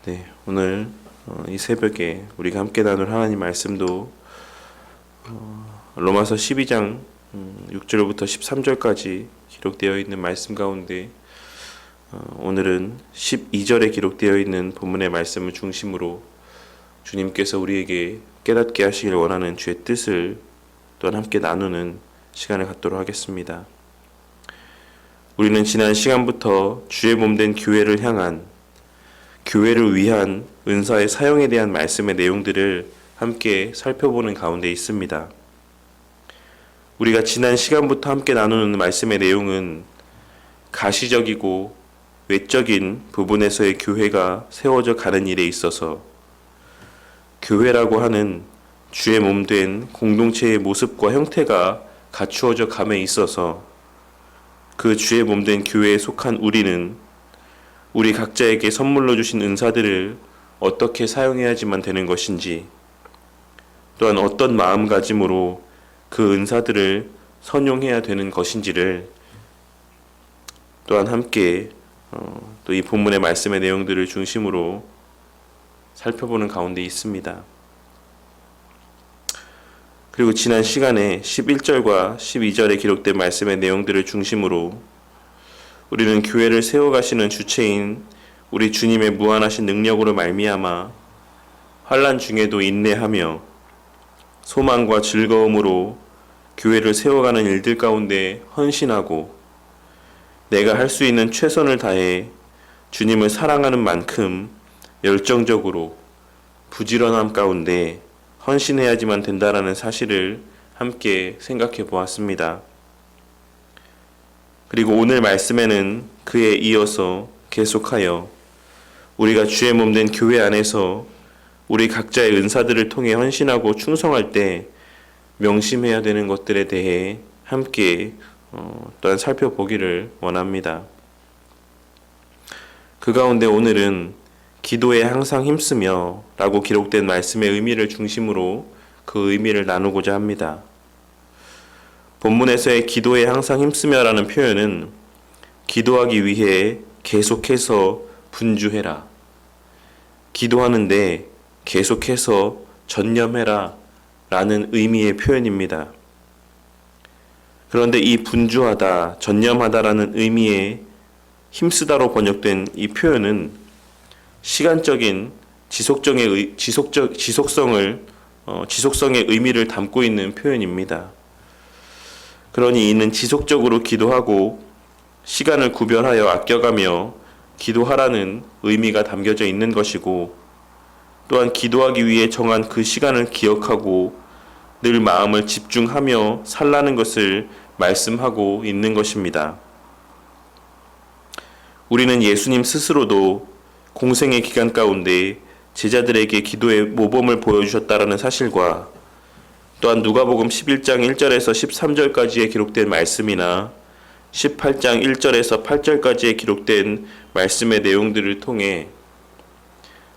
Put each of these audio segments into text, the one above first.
네, 오늘 이 새벽에 우리가 함께 나눌 하나님 말씀도 로마서 12장 6절부터 13절까지 기록되어 있는 말씀 가운데 오늘은 12절에 기록되어 있는 본문의 말씀을 중심으로 주님께서 우리에게 깨닫게 하시길 원하는 주의 뜻을 또한 함께 나누는 시간을 갖도록 하겠습니다. 우리는 지난 시간부터 주의 몸된 교회를 향한 교회를 위한 은사의 사용에 대한 말씀의 내용들을 함께 살펴보는 가운데 있습니다. 우리가 지난 시간부터 함께 나누는 말씀의 내용은 가시적이고 외적인 부분에서의 교회가 세워져 가는 일에 있어서 교회라고 하는 주의 몸된 공동체의 모습과 형태가 갖추어져 감에 있어서 그 주의 몸된 교회에 속한 우리는 우리 각자에게 선물로 주신 은사들을 어떻게 사용해야지만 되는 것인지, 또한 어떤 마음가짐으로 그 은사들을 선용해야 되는 것인지를 또한 함께 또 이 본문의 말씀의 내용들을 중심으로 살펴보는 가운데 있습니다. 그리고 지난 시간에 11절과 12절에 기록된 말씀의 내용들을 중심으로 우리는 교회를 세워가시는 주체인 우리 주님의 무한하신 능력으로 말미암아 환난 중에도 인내하며 소망과 즐거움으로 교회를 세워가는 일들 가운데 헌신하고 내가 할 수 있는 최선을 다해 주님을 사랑하는 만큼 열정적으로 부지런함 가운데 헌신해야지만 된다라는 사실을 함께 생각해 보았습니다. 그리고 오늘 말씀에는 그에 이어서 계속하여 우리가 주의 몸된 교회 안에서 우리 각자의 은사들을 통해 헌신하고 충성할 때 명심해야 되는 것들에 대해 함께 또한 살펴보기를 원합니다. 그 가운데 오늘은 기도에 항상 힘쓰며 라고 기록된 말씀의 의미를 중심으로 그 의미를 나누고자 합니다. 본문에서의 기도에 항상 힘쓰며 라는 표현은 기도하기 위해 계속해서 분주해라, 기도하는데 계속해서 전념해라 라는 의미의 표현입니다. 그런데 이 분주하다, 전념하다라는 의미의 힘쓰다로 번역된 이 표현은 시간적인 지속성의 의미를 담고 있는 표현입니다. 그러니 이는 지속적으로 기도하고 시간을 구별하여 아껴가며 기도하라는 의미가 담겨져 있는 것이고, 또한 기도하기 위해 정한 그 시간을 기억하고 늘 마음을 집중하며 살라는 것을 말씀하고 있는 것입니다. 우리는 예수님 스스로도 공생의 기간 가운데 제자들에게 기도의 모범을 보여주셨다라는 사실과 또한 누가복음 11장 1절에서 13절까지에 기록된 말씀이나 18장 1절에서 8절까지에 기록된 말씀의 내용들을 통해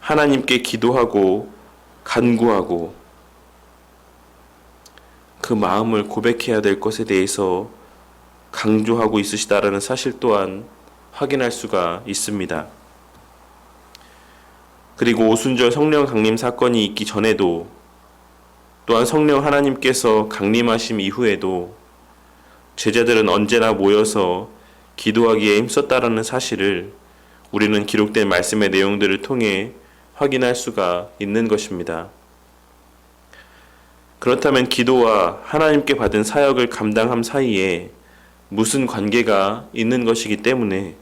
하나님께 기도하고 간구하고 그 마음을 고백해야 될 것에 대해서 강조하고 있으시다라는 사실 또한 확인할 수가 있습니다. 그리고 오순절 성령 강림 사건이 있기 전에도 또한 성령 하나님께서 강림하심 이후에도 제자들은 언제나 모여서 기도하기에 힘썼다라는 사실을 우리는 기록된 말씀의 내용들을 통해 확인할 수가 있는 것입니다. 그렇다면 기도와 하나님께 받은 사역을 감당함 사이에 무슨 관계가 있는 것이기 때문에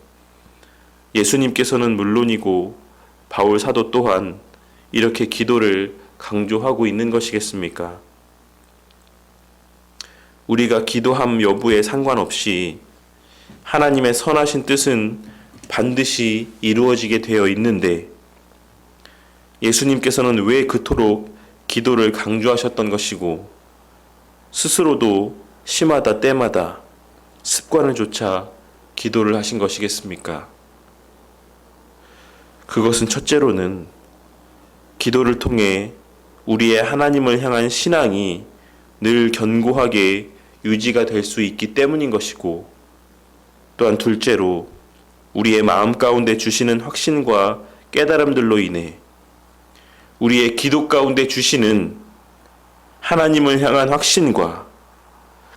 예수님께서는 물론이고 바울 사도 또한 이렇게 기도를 강조하고 있는 것이겠습니까? 우리가 기도함 여부에 상관없이 하나님의 선하신 뜻은 반드시 이루어지게 되어 있는데 예수님께서는 왜 그토록 기도를 강조하셨던 것이고 스스로도 시마다 때마다 습관을 조차 기도를 하신 것이겠습니까? 그것은 첫째로는 기도를 통해 우리의 하나님을 향한 신앙이 늘 견고하게 유지가 될 수 있기 때문인 것이고, 또한 둘째로 우리의 마음 가운데 주시는 확신과 깨달음들로 인해 우리의 기도 가운데 주시는 하나님을 향한 확신과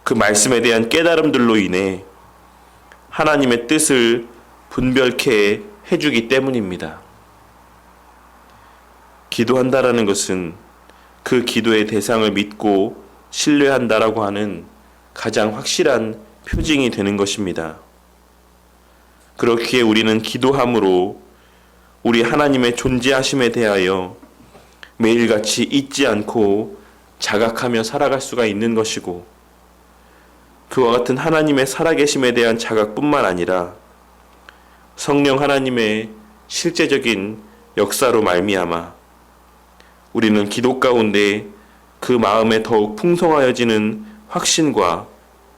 그 말씀에 대한 깨달음들로 인해 하나님의 뜻을 분별케 해주기 때문입니다. 기도한다라는 것은 그 기도의 대상을 믿고 신뢰한다라고 하는 가장 확실한 표징이 되는 것입니다. 그렇기에 우리는 기도함으로 우리 하나님의 존재하심에 대하여 매일같이 잊지 않고 자각하며 살아갈 수가 있는 것이고, 그와 같은 하나님의 살아계심에 대한 자각뿐만 아니라 성령 하나님의 실제적인 역사로 말미암아 우리는 기도 가운데 그 마음에 더욱 풍성하여지는 확신과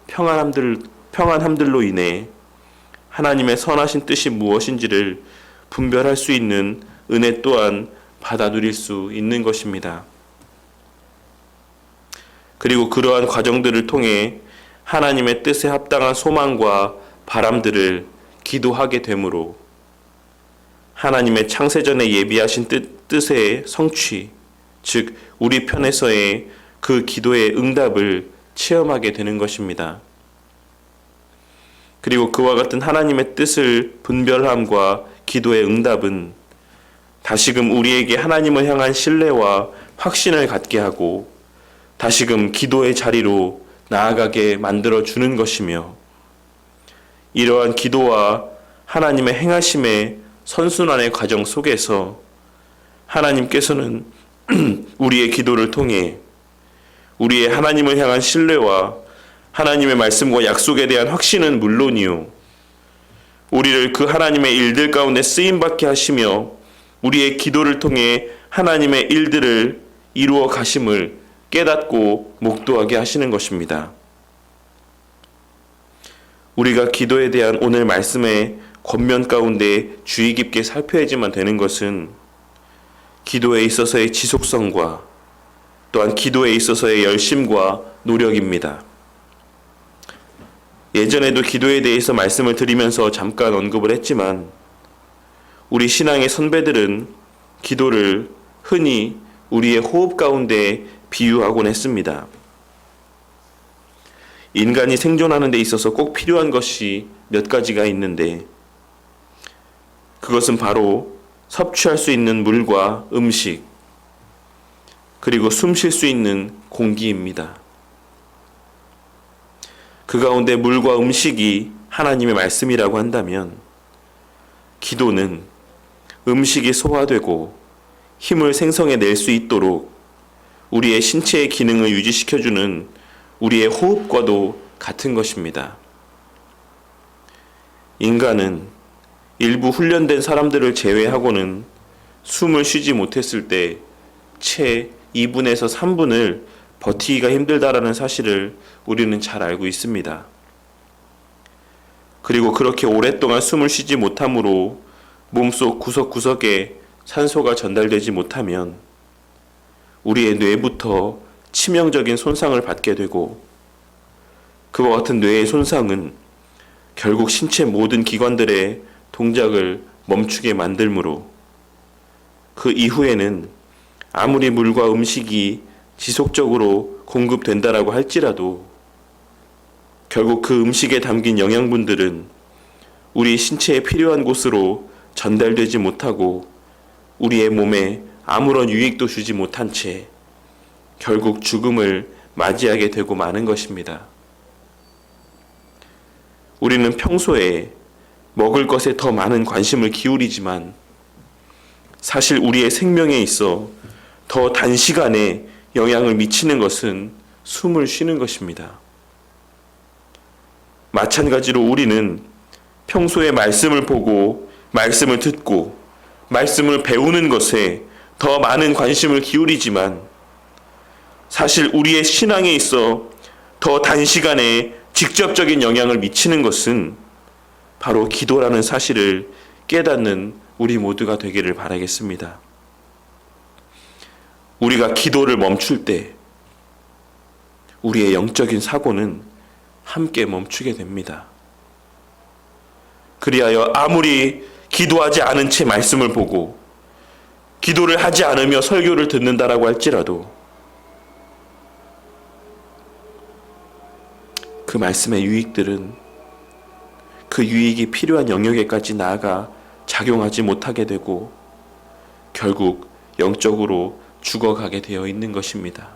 평안함들로 인해 하나님의 선하신 뜻이 무엇인지를 분별할 수 있는 은혜 또한 받아 누릴 수 있는 것입니다. 그리고 그러한 과정들을 통해 하나님의 뜻에 합당한 소망과 바람들을 기도하게 되므로 하나님의 창세전에 예비하신 뜻의 성취, 즉 우리 편에서의 그 기도의 응답을 체험하게 되는 것입니다. 그리고 그와 같은 하나님의 뜻을 분별함과 기도의 응답은 다시금 우리에게 하나님을 향한 신뢰와 확신을 갖게 하고 다시금 기도의 자리로 나아가게 만들어주는 것이며, 이러한 기도와 하나님의 행하심의 선순환의 과정 속에서 하나님께서는 우리의 기도를 통해 우리의 하나님을 향한 신뢰와 하나님의 말씀과 약속에 대한 확신은 물론이요, 우리를 그 하나님의 일들 가운데 쓰임받게 하시며 우리의 기도를 통해 하나님의 일들을 이루어 가심을 깨닫고 목도하게 하시는 것입니다. 우리가 기도에 대한 오늘 말씀의 권면 가운데 주의 깊게 살펴야지만 되는 것은 기도에 있어서의 지속성과 또한 기도에 있어서의 열심과 노력입니다. 예전에도 기도에 대해서 말씀을 드리면서 잠깐 언급을 했지만 우리 신앙의 선배들은 기도를 흔히 우리의 호흡 가운데 비유하곤 했습니다. 인간이 생존하는 데 있어서 꼭 필요한 것이 몇 가지가 있는데 그것은 바로 섭취할 수 있는 물과 음식, 그리고 숨 쉴 수 있는 공기입니다. 그 가운데 물과 음식이 하나님의 말씀이라고 한다면 기도는 음식이 소화되고 힘을 생성해낼 수 있도록 우리의 신체의 기능을 유지시켜주는 우리의 호흡과도 같은 것입니다. 인간은 일부 훈련된 사람들을 제외하고는 숨을 쉬지 못했을 때 채 2분에서 3분을 버티기가 힘들다라는 사실을 우리는 잘 알고 있습니다. 그리고 그렇게 오랫동안 숨을 쉬지 못함으로 몸속 구석구석에 산소가 전달되지 못하면 우리의 뇌부터 치명적인 손상을 받게 되고, 그와 같은 뇌의 손상은 결국 신체 모든 기관들의 동작을 멈추게 만들므로 그 이후에는 아무리 물과 음식이 지속적으로 공급된다라고 할지라도 결국 그 음식에 담긴 영양분들은 우리 신체에 필요한 곳으로 전달되지 못하고 우리의 몸에 아무런 유익도 주지 못한 채 결국 죽음을 맞이하게 되고 마는 것입니다. 우리는 평소에 먹을 것에 더 많은 관심을 기울이지만 사실 우리의 생명에 있어 더 단시간에 영향을 미치는 것은 숨을 쉬는 것입니다. 마찬가지로 우리는 평소에 말씀을 보고 말씀을 듣고 말씀을 배우는 것에 더 많은 관심을 기울이지만 사실 우리의 신앙에 있어 더 단시간에 직접적인 영향을 미치는 것은 바로 기도라는 사실을 깨닫는 우리 모두가 되기를 바라겠습니다. 우리가 기도를 멈출 때 우리의 영적인 사고는 함께 멈추게 됩니다. 그리하여 아무리 기도하지 않은 채 말씀을 보고 기도를 하지 않으며 설교를 듣는다라고 할지라도 그 말씀의 유익들은 그 유익이 필요한 영역에까지 나아가 작용하지 못하게 되고 결국 영적으로 죽어가게 되어 있는 것입니다.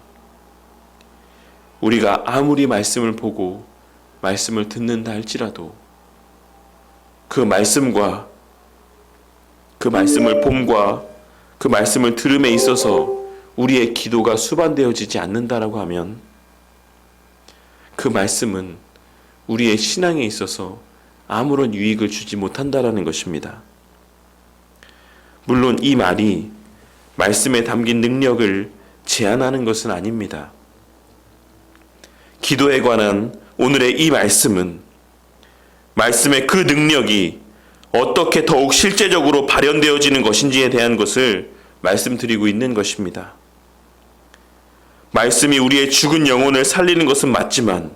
우리가 아무리 말씀을 보고 말씀을 듣는다 할지라도 그 말씀과 그 말씀을 봄과 그 말씀을 들음에 있어서 우리의 기도가 수반되어지지 않는다라고 하면 그 말씀은 우리의 신앙에 있어서 아무런 유익을 주지 못한다라는 것입니다. 물론 이 말이 말씀에 담긴 능력을 제한하는 것은 아닙니다. 기도에 관한 오늘의 이 말씀은 말씀의 그 능력이 어떻게 더욱 실제적으로 발현되어지는 것인지에 대한 것을 말씀드리고 있는 것입니다. 말씀이 우리의 죽은 영혼을 살리는 것은 맞지만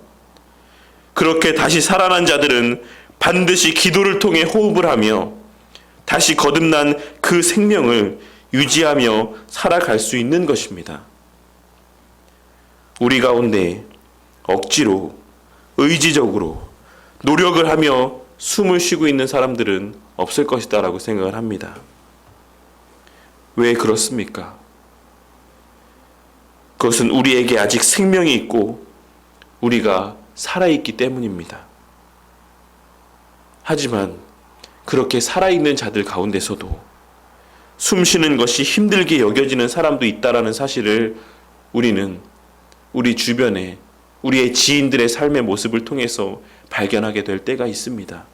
그렇게 다시 살아난 자들은 반드시 기도를 통해 호흡을 하며 다시 거듭난 그 생명을 유지하며 살아갈 수 있는 것입니다. 우리 가운데 억지로 의지적으로 노력을 하며 숨을 쉬고 있는 사람들은 없을 것이다 라고 생각을 합니다. 왜 그렇습니까? 그것은 우리에게 아직 생명이 있고 우리가 살아있기 때문입니다. 하지만 그렇게 살아있는 자들 가운데서도 숨 쉬는 것이 힘들게 여겨지는 사람도 있다라는 사실을 우리는 우리 주변에 우리의 지인들의 삶의 모습을 통해서 발견하게 될 때가 있습니다.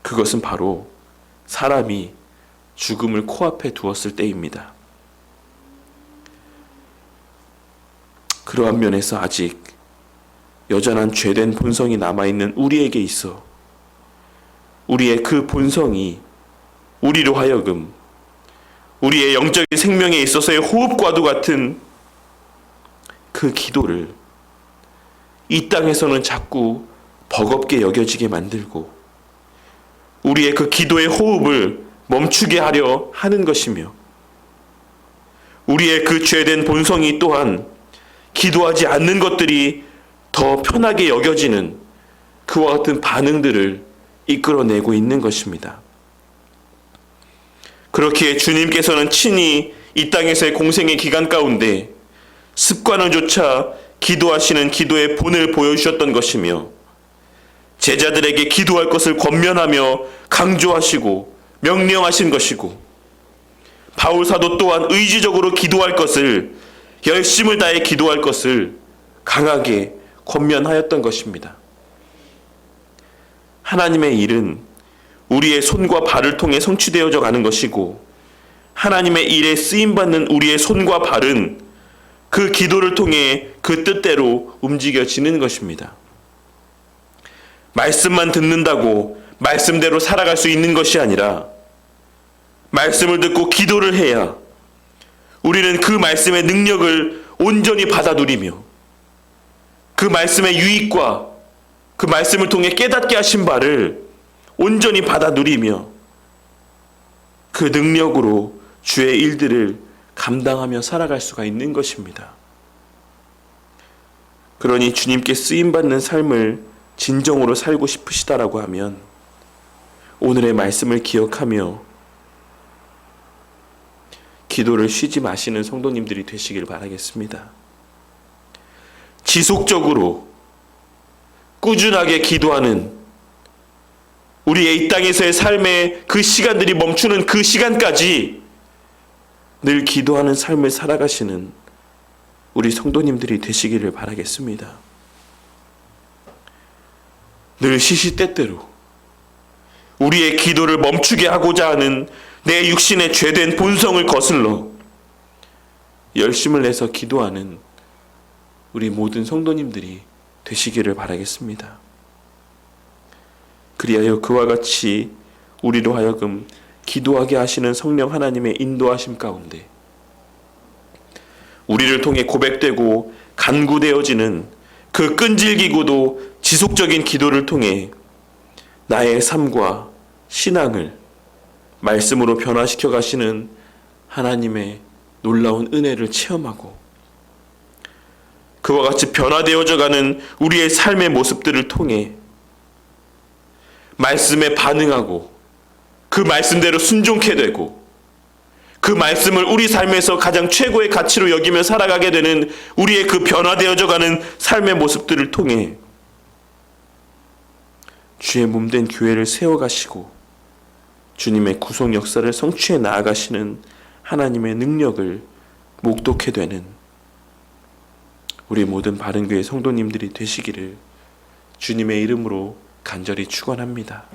그것은 바로 사람이 죽음을 코앞에 두었을 때입니다. 그러한 면에서 아직 여전한 죄된 본성이 남아있는 우리에게 있어 우리의 그 본성이 우리로 하여금 우리의 영적인 생명에 있어서의 호흡과도 같은 그 기도를 이 땅에서는 자꾸 버겁게 여겨지게 만들고 우리의 그 기도의 호흡을 멈추게 하려 하는 것이며 우리의 그 죄된 본성이 또한 기도하지 않는 것들이 더 편하게 여겨지는 그와 같은 반응들을 이끌어내고 있는 것입니다. 그렇기에 주님께서는 친히 이 땅에서의 공생의 기간 가운데 습관을 조차 기도하시는 기도의 본을 보여주셨던 것이며 제자들에게 기도할 것을 권면하며 강조하시고 명령하신 것이고 바울 사도 또한 의지적으로 기도할 것을 열심을 다해 기도할 것을 강하게 권면하였던 것입니다. 하나님의 일은 우리의 손과 발을 통해 성취되어져 가는 것이고 하나님의 일에 쓰임받는 우리의 손과 발은 그 기도를 통해 그 뜻대로 움직여지는 것입니다. 말씀만 듣는다고 말씀대로 살아갈 수 있는 것이 아니라 말씀을 듣고 기도를 해야 우리는 그 말씀의 능력을 온전히 받아 누리며 그 말씀의 유익과 그 말씀을 통해 깨닫게 하신 바를 온전히 받아 누리며 그 능력으로 주의 일들을 감당하며 살아갈 수가 있는 것입니다. 그러니 주님께 쓰임받는 삶을 진정으로 살고 싶으시다라고 하면 오늘의 말씀을 기억하며 기도를 쉬지 마시는 성도님들이 되시길 바라겠습니다. 지속적으로 꾸준하게 기도하는 우리의 이 땅에서의 삶의 그 시간들이 멈추는 그 시간까지 늘 기도하는 삶을 살아가시는 우리 성도님들이 되시기를 바라겠습니다. 늘 시시때때로 우리의 기도를 멈추게 하고자 하는 내 육신의 죄된 본성을 거슬러 열심을 내서 기도하는 우리 모든 성도님들이 되시기를 바라겠습니다. 그리하여 그와 같이 우리로 하여금 기도하게 하시는 성령 하나님의 인도하심 가운데 우리를 통해 고백되고 간구되어지는 그 끈질기고도 지속적인 기도를 통해 나의 삶과 신앙을 말씀으로 변화시켜 가시는 하나님의 놀라운 은혜를 체험하고 그와 같이 변화되어져 가는 우리의 삶의 모습들을 통해 말씀에 반응하고 그 말씀대로 순종케 되고 그 말씀을 우리 삶에서 가장 최고의 가치로 여기며 살아가게 되는 우리의 그 변화되어져 가는 삶의 모습들을 통해 주의 몸된 교회를 세워가시고 주님의 구속 역사를 성취해 나아가시는 하나님의 능력을 목도케 되는 우리 모든 바른교회 성도님들이 되시기를 주님의 이름으로 간절히 축원합니다.